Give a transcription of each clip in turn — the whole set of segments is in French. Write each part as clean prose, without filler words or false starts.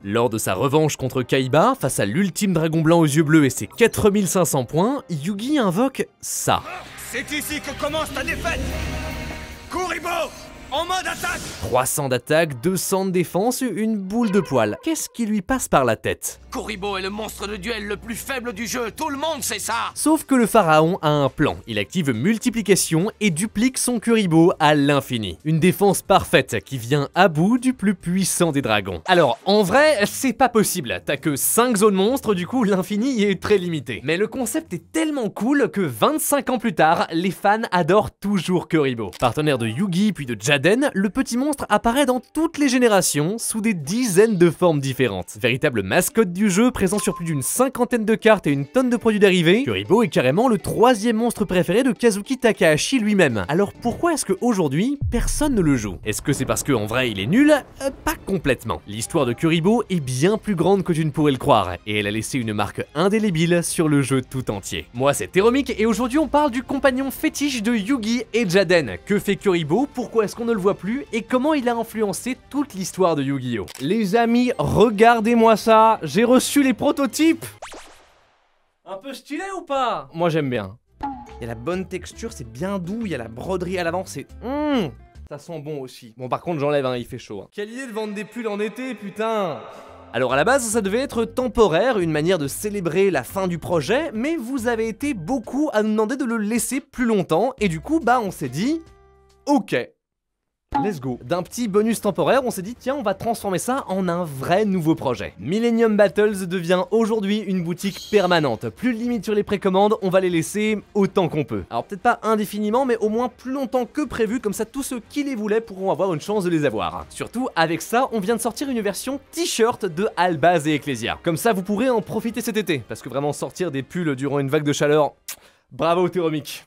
Lors de sa revanche contre Kaiba, face à l'ultime dragon blanc aux yeux bleus et ses 4500 points, Yugi invoque ça. C'est ici que commence ta défaite! Kuribo! En mode attaque! 300 d'attaque, 200 de défense, une boule de poil. Qu'est-ce qui lui passe par la tête? Kuribo est le monstre de duel le plus faible du jeu, tout le monde sait ça! Sauf que le pharaon a un plan. Il active multiplication et duplique son Kuribo à l'infini. Une défense parfaite qui vient à bout du plus puissant des dragons. Alors, en vrai, c'est pas possible. T'as que 5 zones monstres, du coup, l'infini y est très limité. Mais le concept est tellement cool que 25 ans plus tard, les fans adorent toujours Kuribo. Partenaire de Yugi puis de Jaden, le petit monstre apparaît dans toutes les générations, sous des dizaines de formes différentes. Véritable mascotte du jeu, présent sur plus d'une cinquantaine de cartes et une tonne de produits dérivés, Kuribo est carrément le 3e monstre préféré de Kazuki Takahashi lui-même. Alors pourquoi est-ce qu'aujourd'hui, personne ne le joue? Est-ce que c'est parce qu'en vrai il est nul? Pas complètement. L'histoire de Kuribo est bien plus grande que tu ne pourrais le croire, et elle a laissé une marque indélébile sur le jeu tout entier. Moi c'est Teromik, et aujourd'hui on parle du compagnon fétiche de Yugi et Jaden. Que fait Kuribo? Pourquoi est-ce qu'on ne le voit plus? Et comment il a influencé toute l'histoire de Yu-Gi-Oh! Les amis, regardez-moi ça! J'ai reçu les prototypes! Un peu stylé ou pas? Moi j'aime bien. Il y a la bonne texture, c'est bien doux, il y a la broderie à l'avant, c'est... ça sent bon aussi. Bon par contre j'enlève, hein, il fait chaud. Hein. Quelle idée de vendre des pulls en été, putain! Alors à la base, ça devait être temporaire, une manière de célébrer la fin du projet, mais vous avez été beaucoup à nous demander de le laisser plus longtemps, et du coup, bah on s'est dit... Ok. Let's go. D'un petit bonus temporaire, on s'est dit tiens, on va transformer ça en un vrai nouveau projet. Millennium Battles devient aujourd'hui une boutique permanente. Plus de limite sur les précommandes, on va les laisser autant qu'on peut. Alors peut-être pas indéfiniment, mais au moins plus longtemps que prévu, comme ça tous ceux qui les voulaient pourront avoir une chance de les avoir. Surtout, avec ça, on vient de sortir une version t-shirt de Albaz et Ecclesia. Comme ça, vous pourrez en profiter cet été, parce que vraiment sortir des pulls durant une vague de chaleur, bravo Teromik.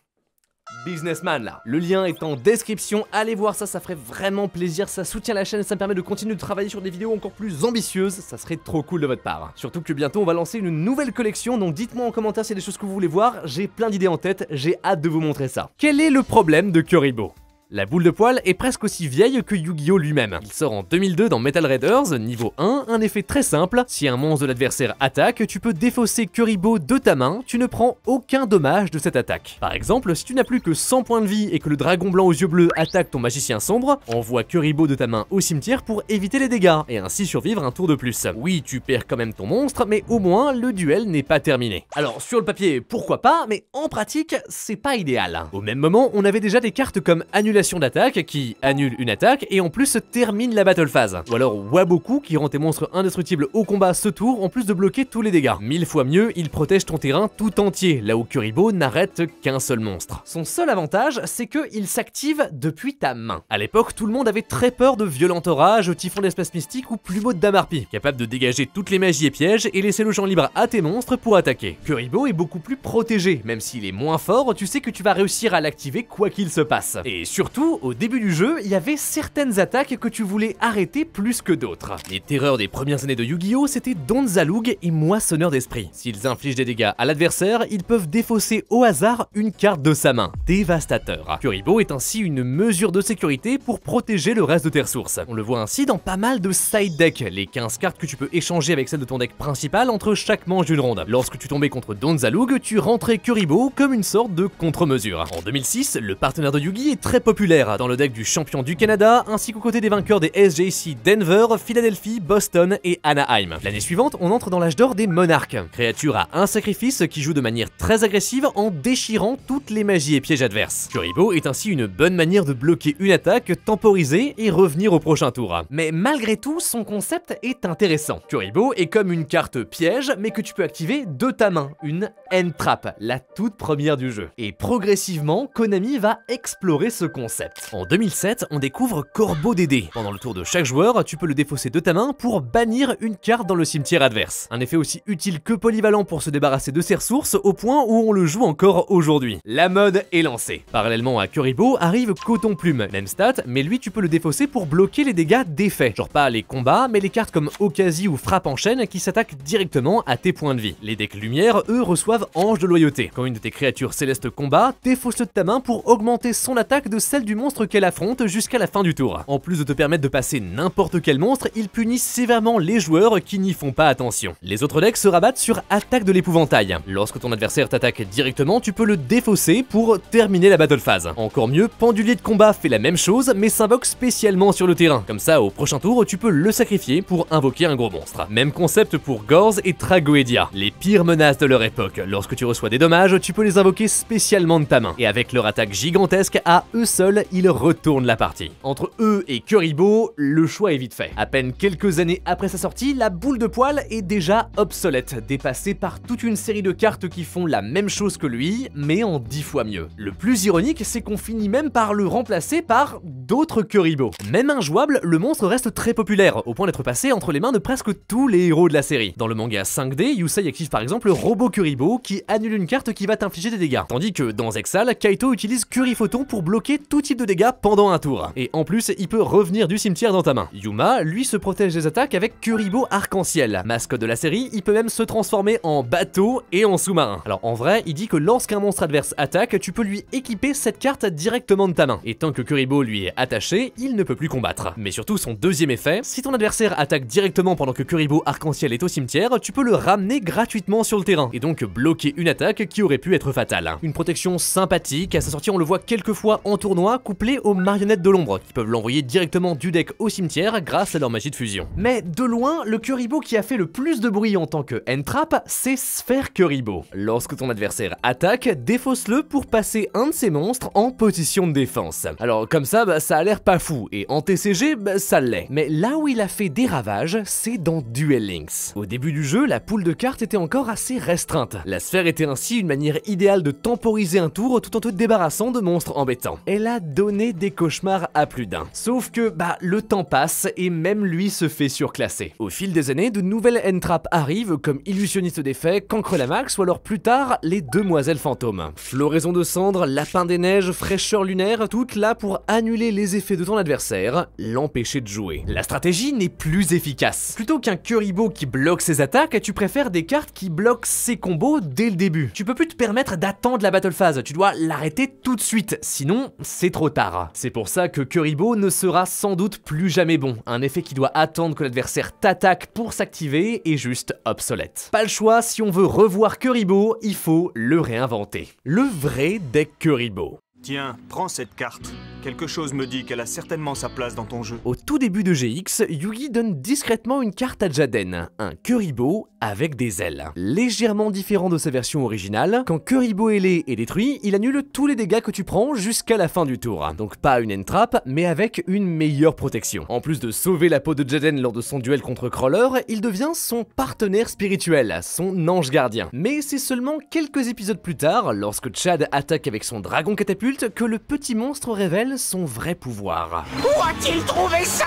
Businessman là. Le lien est en description, allez voir ça, ça ferait vraiment plaisir, ça soutient la chaîne et ça me permet de continuer de travailler sur des vidéos encore plus ambitieuses, ça serait trop cool de votre part. Surtout que bientôt on va lancer une nouvelle collection, donc dites-moi en commentaire s'il y a des choses que vous voulez voir, j'ai plein d'idées en tête, j'ai hâte de vous montrer ça. Quel est le problème de Kuribo? La boule de poil est presque aussi vieille que Yu-Gi-Oh lui-même. Il sort en 2002 dans Metal Raiders, niveau 1, un effet très simple. Si un monstre de l'adversaire attaque, tu peux défausser Kuribo de ta main, tu ne prends aucun dommage de cette attaque. Par exemple, si tu n'as plus que 100 points de vie et que le dragon blanc aux yeux bleus attaque ton magicien sombre, envoie Kuribo de ta main au cimetière pour éviter les dégâts, et ainsi survivre un tour de plus. Oui, tu perds quand même ton monstre, mais au moins le duel n'est pas terminé. Alors sur le papier, pourquoi pas, mais en pratique, c'est pas idéal. Au même moment, on avait déjà des cartes comme Annulation d'attaque qui annule une attaque et en plus termine la battle phase. Ou alors Waboku qui rend tes monstres indestructibles au combat ce tour en plus de bloquer tous les dégâts. 1000 fois mieux, il protège ton terrain tout entier, là où Kuribo n'arrête qu'un seul monstre. Son seul avantage, c'est qu'il s'active depuis ta main. À l'époque, tout le monde avait très peur de Violent Orage, Typhon d'Espace Mystique ou Plumeau de Damarpi, capable de dégager toutes les magies et pièges et laisser le champ libre à tes monstres pour attaquer. Kuribo est beaucoup plus protégé, même s'il est moins fort, tu sais que tu vas réussir à l'activer quoi qu'il se passe. Et surtout, au début du jeu, il y avait certaines attaques que tu voulais arrêter plus que d'autres. Les terreurs des premières années de Yu-Gi-Oh! C'était Donzalug et Moissonneur d'Esprit. S'ils infligent des dégâts à l'adversaire, ils peuvent défausser au hasard une carte de sa main. Dévastateur. Kuribo est ainsi une mesure de sécurité pour protéger le reste de tes ressources. On le voit ainsi dans pas mal de side decks, les 15 cartes que tu peux échanger avec celles de ton deck principal entre chaque manche d'une ronde. Lorsque tu tombais contre Donzalug, tu rentrais Kuribo comme une sorte de contre-mesure. En 2006, le partenaire de Yugi est très populaire dans le deck du champion du Canada, ainsi qu'aux côtés des vainqueurs des SJC Denver, Philadelphie, Boston et Anaheim. L'année suivante, on entre dans l'âge d'or des monarques. Créature à un sacrifice qui joue de manière très agressive en déchirant toutes les magies et pièges adverses. Kuribo est ainsi une bonne manière de bloquer une attaque, temporiser et revenir au prochain tour. Mais malgré tout, son concept est intéressant. Kuribo est comme une carte piège, mais que tu peux activer de ta main, une End Trap, la toute première du jeu. Et progressivement, Konami va explorer ce concept. En 2007, on découvre Corbeau Dédé. Pendant le tour de chaque joueur, tu peux le défausser de ta main pour bannir une carte dans le cimetière adverse. Un effet aussi utile que polyvalent pour se débarrasser de ses ressources, au point où on le joue encore aujourd'hui. La mode est lancée. Parallèlement à Kuribo arrive Coton Plume, même stat, mais lui tu peux le défausser pour bloquer les dégâts d'effet. Genre pas les combats, mais les cartes comme Okasi ou Frappe en chaîne qui s'attaquent directement à tes points de vie. Les decks lumière, eux, reçoivent Ange de loyauté. Quand une de tes créatures célestes combat, défausse de ta main pour augmenter son attaque de celle du monstre qu'elle affronte jusqu'à la fin du tour. En plus de te permettre de passer n'importe quel monstre, il punit sévèrement les joueurs qui n'y font pas attention. Les autres decks se rabattent sur attaque de l'épouvantail. Lorsque ton adversaire t'attaque directement, tu peux le défausser pour terminer la battle phase. Encore mieux, Pendulier de combat fait la même chose mais s'invoque spécialement sur le terrain. Comme ça, au prochain tour, tu peux le sacrifier pour invoquer un gros monstre. Même concept pour Gorz et Tragoedia, les pires menaces de leur époque. Lorsque tu reçois des dommages, tu peux les invoquer spécialement de ta main. Et avec leur attaque gigantesque, à eux seuls, ils retournent la partie. Entre eux et Kuriboh, le choix est vite fait. À peine quelques années après sa sortie, la boule de poil est déjà obsolète, dépassée par toute une série de cartes qui font la même chose que lui, mais en 10 fois mieux. Le plus ironique, c'est qu'on finit même par le remplacer par d'autres Kuriboh. Même injouable, le monstre reste très populaire, au point d'être passé entre les mains de presque tous les héros de la série. Dans le manga 5D, Yusei active par exemple Robo Kuriboh qui annule une carte qui va t'infliger des dégâts. Tandis que dans Exal, Kaito utilise Curiphoton pour bloquer tout type de dégâts pendant un tour. Et en plus, il peut revenir du cimetière dans ta main. Yuma, lui, se protège des attaques avec Kuriboh Arc-en-Ciel. Mascotte de la série, il peut même se transformer en bateau et en sous-marin. Alors en vrai, il dit que lorsqu'un monstre adverse attaque, tu peux lui équiper cette carte directement de ta main. Et tant que Kuriboh lui est attaché, il ne peut plus combattre. Mais surtout, son deuxième effet, si ton adversaire attaque directement pendant que Kuriboh Arc-en-Ciel est au cimetière, tu peux le ramener gratuitement sur le terrain, et donc bloquer une attaque qui aurait pu être fatale. Une protection sympathique, à sa sortie on le voit quelques fois en tournoi, couplé aux marionnettes de l'ombre, qui peuvent l'envoyer directement du deck au cimetière grâce à leur magie de fusion. Mais de loin, le Kuriboh qui a fait le plus de bruit en tant que end-trap, c'est Sphère Kuriboh. Lorsque ton adversaire attaque, défausse-le pour passer un de ses monstres en position de défense. Alors comme ça, ça a l'air pas fou, et en TCG, ça l'est. Mais là où il a fait des ravages, c'est dans Duel Links. Au début du jeu, la pool de cartes était encore assez restreinte. La sphère était ainsi une manière idéale de temporiser un tour tout en te débarrassant de monstres embêtants. Elle a donné des cauchemars à plus d'un. Sauf que, le temps passe et même lui se fait surclasser. Au fil des années, de nouvelles end-traps arrivent comme Illusionniste des Faits, Cancrelamax ou alors plus tard, les Demoiselles Fantômes. Floraison de cendres, Lapin des Neiges, Fraîcheur lunaire, toutes là pour annuler les effets de ton adversaire, l'empêcher de jouer. La stratégie n'est plus efficace. Plutôt qu'un Kuriboh qui bloque ses attaques, tu préfères des cartes qui bloquent ses combos dès le début. Tu peux plus te permettre d'attendre la battle phase, tu dois l'arrêter tout de suite, sinon c'est trop tard. C'est pour ça que Kuriboh ne sera sans doute plus jamais bon. Un effet qui doit attendre que l'adversaire t'attaque pour s'activer est juste obsolète. Pas le choix, si on veut revoir Kuriboh, il faut le réinventer. Le vrai deck Kuriboh. Tiens, prends cette carte. Quelque chose me dit qu'elle a certainement sa place dans ton jeu. Au tout début de GX, Yugi donne discrètement une carte à Jaden, un Kuriboh avec des ailes. Légèrement différent de sa version originale, quand Kuriboh ailé est détruit, il annule tous les dégâts que tu prends jusqu'à la fin du tour. Donc pas une end-trap, mais avec une meilleure protection. En plus de sauver la peau de Jaden lors de son duel contre Crawler, il devient son partenaire spirituel, son ange gardien. Mais c'est seulement quelques épisodes plus tard, lorsque Chad attaque avec son dragon catapulte, que le petit monstre révèle son vrai pouvoir. Où a-t-il trouvé ça?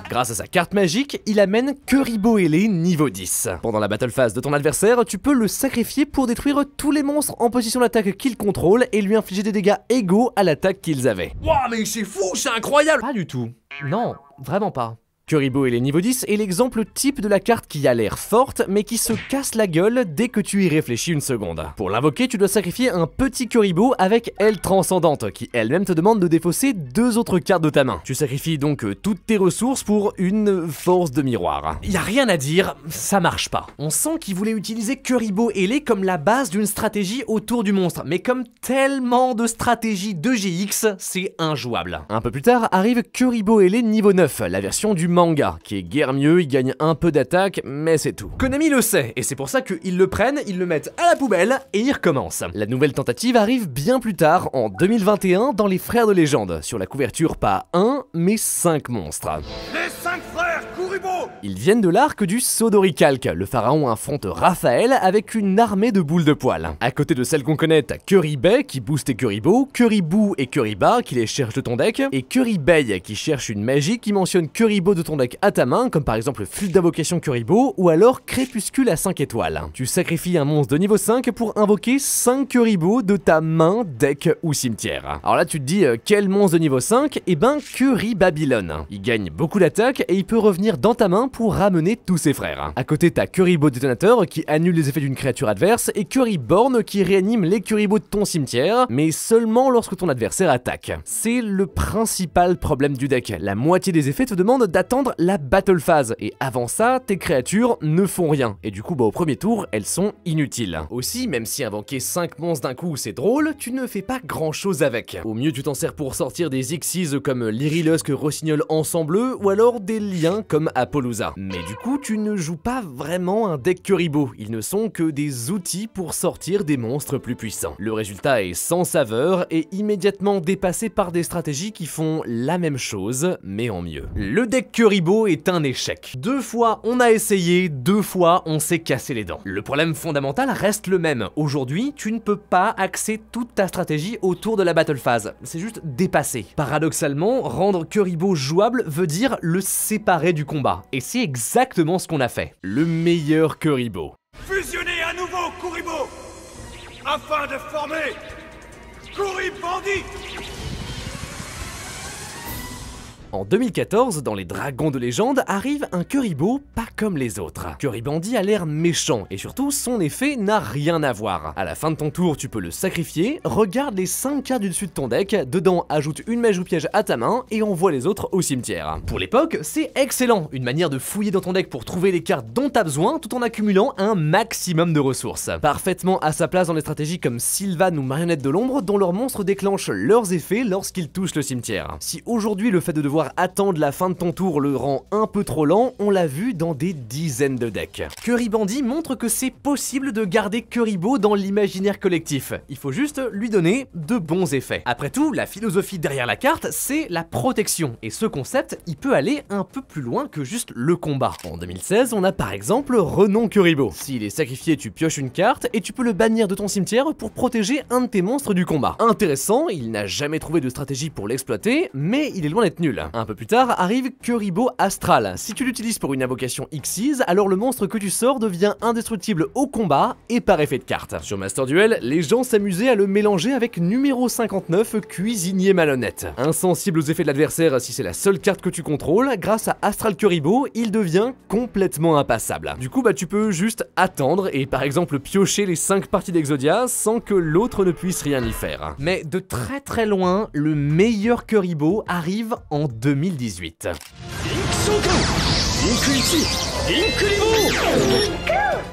Grâce à sa carte magique, il amène Kuriboh ailé niveau 10. Pendant la battle phase de ton adversaire, tu peux le sacrifier pour détruire tous les monstres en position d'attaque qu'il contrôle et lui infliger des dégâts égaux à l'attaque qu'ils avaient. Wouah, mais c'est fou, c'est incroyable! Pas du tout. Non, vraiment pas. Kuriboh ailé niveau 10 est l'exemple type de la carte qui a l'air forte mais qui se casse la gueule dès que tu y réfléchis une seconde. Pour l'invoquer, tu dois sacrifier un petit Kuriboh avec aile transcendante qui elle-même te demande de défausser 2 autres cartes de ta main. Tu sacrifies donc toutes tes ressources pour une force de miroir. Y a rien à dire, ça marche pas. On sent qu'il voulait utiliser Kuriboh ailé comme la base d'une stratégie autour du monstre, mais comme tellement de stratégies de GX, c'est injouable. Un peu plus tard arrive Kuriboh ailé niveau 9, la version du manga, qui est guère mieux, il gagne un peu d'attaque, mais c'est tout. Konami le sait, et c'est pour ça qu'ils le prennent, ils le mettent à la poubelle, et ils recommencent. La nouvelle tentative arrive bien plus tard, en 2021, dans les Frères de Légende, sur la couverture pas 1, mais 5 monstres. Les 5 frères Kuriboh! Ils viennent de l'arc du Sodoricalque, le pharaon affronte Raphaël avec une armée de boules de poils. À côté de celles qu'on connaît, t'as Kuribay qui booste tes Kuriboh, Kuribou et Kuriba qui les cherchent de ton deck, et Kuribay qui cherche une magie qui mentionne Kuriboh de ton deck à ta main, comme par exemple Flûte d'invocation Kuriboh ou alors Crépuscule à 5 étoiles. Tu sacrifies un monstre de niveau 5 pour invoquer 5 Kuriboh de ta main, deck ou cimetière. Alors là tu te dis quel monstre de niveau 5? Eh ben Kuribabylon. Il gagne beaucoup d'attaque et il peut revenir dans ta main 1 pour ramener tous ses frères. À côté, t'as Kuribo Détonateur qui annule les effets d'une créature adverse et Kuriborn qui réanime les Kuribo de ton cimetière, mais seulement lorsque ton adversaire attaque. C'est le principal problème du deck. La moitié des effets te demandent d'attendre la battle phase, et avant ça, tes créatures ne font rien, et du coup au premier tour, elles sont inutiles. Aussi, même si invoquer 5 monstres d'un coup c'est drôle, tu ne fais pas grand chose avec. Au mieux tu t'en sers pour sortir des Xyz comme l'Irilusk Rossignol Ensemble, ou alors des liens comme Apollousa. Mais du coup, tu ne joues pas vraiment un deck Kuribo, ils ne sont que des outils pour sortir des monstres plus puissants. Le résultat est sans saveur et immédiatement dépassé par des stratégies qui font la même chose, mais en mieux. Le deck Kuribo est un échec. 2 fois on a essayé, 2 fois on s'est cassé les dents. Le problème fondamental reste le même. Aujourd'hui, tu ne peux pas axer toute ta stratégie autour de la battle phase. C'est juste dépassé. Paradoxalement, rendre Kuribo jouable veut dire le séparer du combat. Et c'est exactement ce qu'on a fait. Le meilleur Kuribo. Fusionnez à nouveau, Kuribo, afin de former Kuribandit. En 2014, dans les Dragons de légende, arrive un Kuribo pas comme les autres. Kuribandit a l'air méchant, et surtout, son effet n'a rien à voir. À la fin de ton tour, tu peux le sacrifier, regarde les 5 cartes du dessus de ton deck, dedans ajoute une mèche ou piège à ta main, et envoie les autres au cimetière. Pour l'époque, c'est excellent, une manière de fouiller dans ton deck pour trouver les cartes dont t'as besoin, tout en accumulant un maximum de ressources. Parfaitement à sa place dans les stratégies comme Sylvan ou Marionnette de l'ombre, dont leurs monstres déclenchent leurs effets lorsqu'ils touchent le cimetière. Si aujourd'hui le fait de devoir attendre la fin de ton tour le rend un peu trop lent, on l'a vu dans des dizaines de decks. Kuribandit montre que c'est possible de garder Kuribo dans l'imaginaire collectif. Il faut juste lui donner de bons effets. Après tout, la philosophie derrière la carte, c'est la protection. Et ce concept, il peut aller un peu plus loin que juste le combat. En 2016, on a par exemple Renom Kuribo. S'il est sacrifié, tu pioches une carte et tu peux le bannir de ton cimetière pour protéger un de tes monstres du combat. Intéressant, il n'a jamais trouvé de stratégie pour l'exploiter, mais il est loin d'être nul. Un peu plus tard arrive Kuribo Astral. Si tu l'utilises pour une invocation Xyz, alors le monstre que tu sors devient indestructible au combat et par effet de carte. Sur Master Duel, les gens s'amusaient à le mélanger avec numéro 59, Cuisinier Malhonnête. Insensible aux effets de l'adversaire si c'est la seule carte que tu contrôles, grâce à Astral Kuribo, il devient complètement impassable. Du coup, tu peux juste attendre et par exemple piocher les 5 parties d'Exodia sans que l'autre ne puisse rien y faire. Mais de très loin, le meilleur Kuribo arrive en 2018.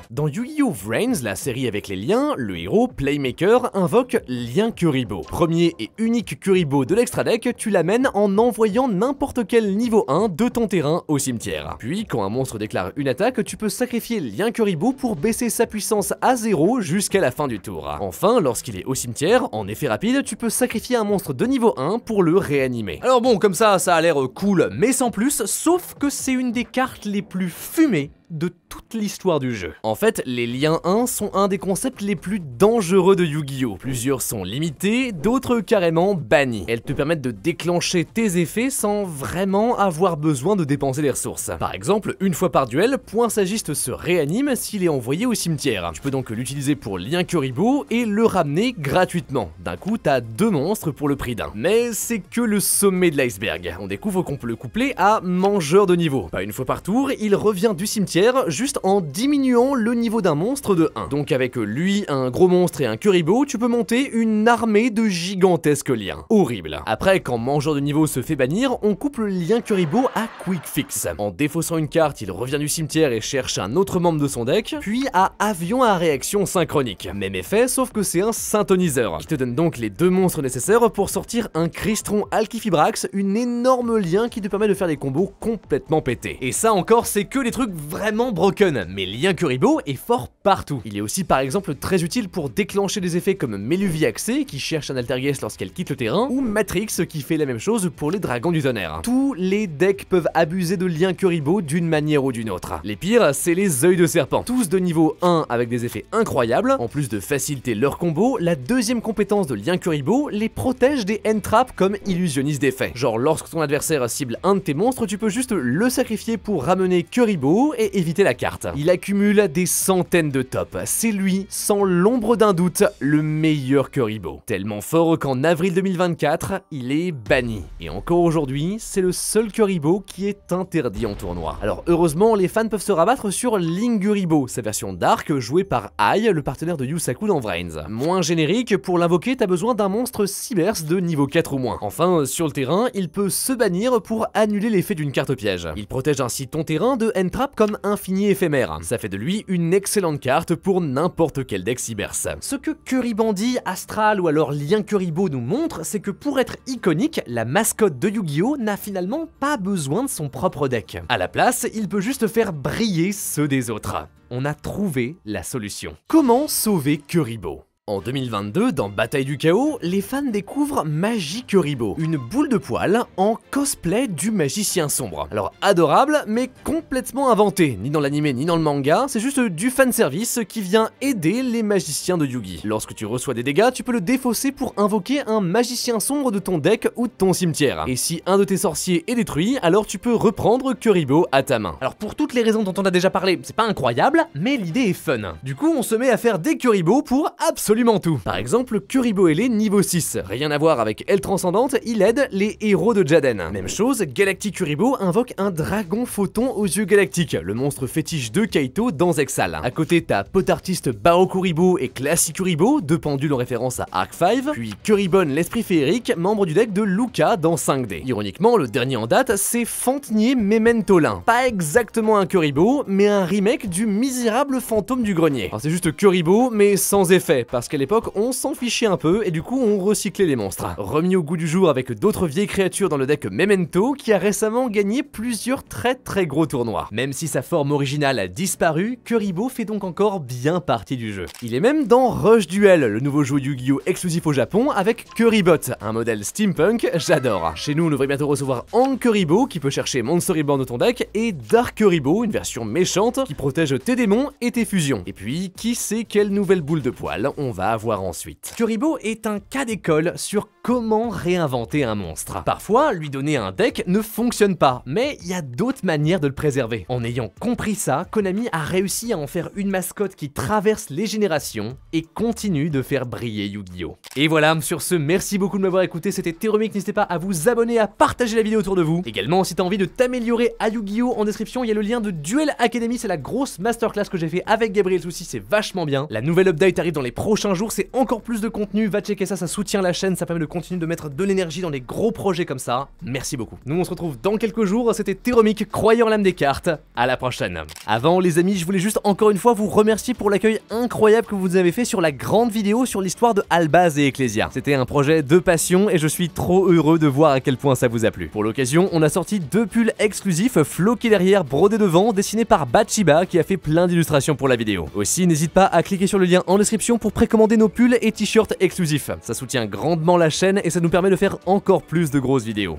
Dans Yu-Gi-Oh! Vrains, la série avec les liens, le héros, Playmaker, invoque Lien Kuribo. Premier et unique Kuribo de l'extra deck, tu l'amènes en envoyant n'importe quel niveau 1 de ton terrain au cimetière. Puis, quand un monstre déclare une attaque, tu peux sacrifier Lien Kuribo pour baisser sa puissance à 0 jusqu'à la fin du tour. Enfin, lorsqu'il est au cimetière, en effet rapide, tu peux sacrifier un monstre de niveau 1 pour le réanimer. Alors bon, comme ça a l'air cool, mais sans plus, sauf que c'est une des cartes les plus fumées de toute l'histoire du jeu. En fait, les liens 1 sont un des concepts les plus dangereux de Yu-Gi-Oh! Plusieurs sont limités, d'autres carrément bannis. Elles te permettent de déclencher tes effets sans vraiment avoir besoin de dépenser des ressources. Par exemple, une fois par duel, Point Sagiste se réanime s'il est envoyé au cimetière. Tu peux donc l'utiliser pour Lien Kuribo et le ramener gratuitement. D'un coup, t'as 2 monstres pour le prix d'un. Mais c'est que le sommet de l'iceberg. On découvre qu'on peut le coupler à Mangeur de niveau. Pas une fois par tour, il revient du cimetière juste en diminuant le niveau d'un monstre de 1. Donc avec lui, un gros monstre et un Kuribo, tu peux monter une armée de gigantesques liens. Horrible. Après, quand Mangeur de niveau se fait bannir, on coupe le Lien Kuribo à Quick Fix. En défaussant une carte, il revient du cimetière et cherche un autre membre de son deck, puis à Avion à réaction synchronique. Même effet, sauf que c'est un synthoniseur, qui te donne donc les 2 monstres nécessaires pour sortir un Crystron Alkifibrax, une énorme lien qui te permet de faire des combos complètement pétés. Et ça encore, c'est que les trucs vraiment broken, mais Lien Kuribo est fort partout. Il est aussi par exemple très utile pour déclencher des effets comme Meluvie Axé qui cherche un Altergeist lorsqu'elle quitte le terrain, ou Matrix qui fait la même chose pour les Dragons du Tonnerre. Tous les decks peuvent abuser de Lien Kuribo d'une manière ou d'une autre. Les pires, c'est les œils de serpent. Tous de niveau 1 avec des effets incroyables, en plus de faciliter leur combo, la deuxième compétence de Lien Kuribo les protège des end-traps comme illusionniste d'effet. Genre lorsque ton adversaire cible un de tes monstres, tu peux juste le sacrifier pour ramener Kuribo et éviter la carte. Il accumule des centaines de tops. C'est lui, sans l'ombre d'un doute, le meilleur Kuriboh. Tellement fort qu'en avril 2024, il est banni. Et encore aujourd'hui, c'est le seul Kuriboh qui est interdit en tournoi. Alors heureusement, les fans peuvent se rabattre sur Linguriboh, sa version Dark jouée par Ai, le partenaire de Yusaku dans Vrains. Moins générique, pour l'invoquer, t'as besoin d'un monstre Cybers de niveau 4 ou moins. Enfin, sur le terrain, il peut se bannir pour annuler l'effet d'une carte piège. Il protège ainsi ton terrain de N-Trap comme infini éphémère. Ça fait de lui une excellente carte pour n'importe quel deck Cybers. Ce que Curibandi, Astral ou alors Lien Kuriboh nous montre, c'est que pour être iconique, la mascotte de Yu-Gi-Oh n'a finalement pas besoin de son propre deck. À la place, il peut juste faire briller ceux des autres. On a trouvé la solution. Comment sauver Kuriboh ? En 2022, dans Bataille du Chaos, les fans découvrent Magie Kuriboh, une boule de poil en cosplay du magicien sombre. Alors adorable, mais complètement inventé, ni dans l'anime ni dans le manga, c'est juste du fanservice qui vient aider les magiciens de Yu-Gi. Lorsque tu reçois des dégâts, tu peux le défausser pour invoquer un magicien sombre de ton deck ou de ton cimetière. Et si un de tes sorciers est détruit, alors tu peux reprendre Kuriboh à ta main. Alors pour toutes les raisons dont on a déjà parlé, c'est pas incroyable, mais l'idée est fun. Du coup, on se met à faire des Kuriboh pour absolument tout. Par exemple, Kuriboh Ailé niveau 6. Rien à voir avec Elle Transcendante, il aide les héros de Jaden. Même chose, Galactic Kuriboh invoque un dragon photon aux yeux galactiques, le monstre fétiche de Kaito dans Exal. À côté, t'as Potartiste Bao Kuriboh et Classic Kuriboh, deux pendules en référence à Arc 5, puis Kuribon l'esprit féerique, membre du deck de Luca dans 5D. Ironiquement, le dernier en date, c'est Fantinier Mementolin. Pas exactement un Kuriboh, mais un remake du misérable fantôme du grenier. Alors c'est juste Kuriboh, mais sans effet, parce qu'à l'époque, on s'en fichait un peu et du coup, on recyclait les monstres. Remis au goût du jour avec d'autres vieilles créatures dans le deck Memento, qui a récemment gagné plusieurs très gros tournois. Même si sa forme originale a disparu, Kuriboh fait donc encore bien partie du jeu. Il est même dans Rush Duel, le nouveau jeu Yu-Gi-Oh exclusif au Japon, avec Kuribot, un modèle steampunk, j'adore. Chez nous, on devrait bientôt recevoir Hank Kuriboh, qui peut chercher Monster Reborn de ton deck, et Dark Kuriboh, une version méchante, qui protège tes démons et tes fusions. Et puis, qui sait quelle nouvelle boule de poil on va avoir ensuite. Kuriboh est un cas d'école sur comment réinventer un monstre. Parfois, lui donner un deck ne fonctionne pas, mais il y a d'autres manières de le préserver. En ayant compris ça, Konami a réussi à en faire une mascotte qui traverse les générations et continue de faire briller Yu-Gi-Oh! Et voilà, sur ce, merci beaucoup de m'avoir écouté, c'était Théromique, n'hésitez pas à vous abonner, à partager la vidéo autour de vous. Également, si t'as envie de t'améliorer à Yu-Gi-Oh! En description, il y a le lien de Duel Academy, c'est la grosse masterclass que j'ai fait avec Gabriel Soucy, c'est vachement bien. La nouvelle update arrive dans les prochains jours, c'est encore plus de contenu, va checker ça, ça soutient la chaîne, ça permet de continuer de mettre de l'énergie dans les gros projets comme ça. Merci beaucoup. Nous on se retrouve dans quelques jours, c'était Théromique, croyant en l'âme des cartes, à la prochaine. Avant les amis, je voulais juste encore une fois vous remercier pour l'accueil incroyable que vous avez fait sur la grande vidéo sur l'histoire de Albaz et Ecclesia. C'était un projet de passion et je suis trop heureux de voir à quel point ça vous a plu. Pour l'occasion, on a sorti 2 pulls exclusifs, floqués derrière, brodés devant, dessinés par Bachiba qui a fait plein d'illustrations pour la vidéo. Aussi, n'hésite pas à cliquer sur le lien en description pour précommander nos pulls et t-shirts exclusifs. Ça soutient grandement la chaîne et ça nous permet de faire encore plus de grosses vidéos.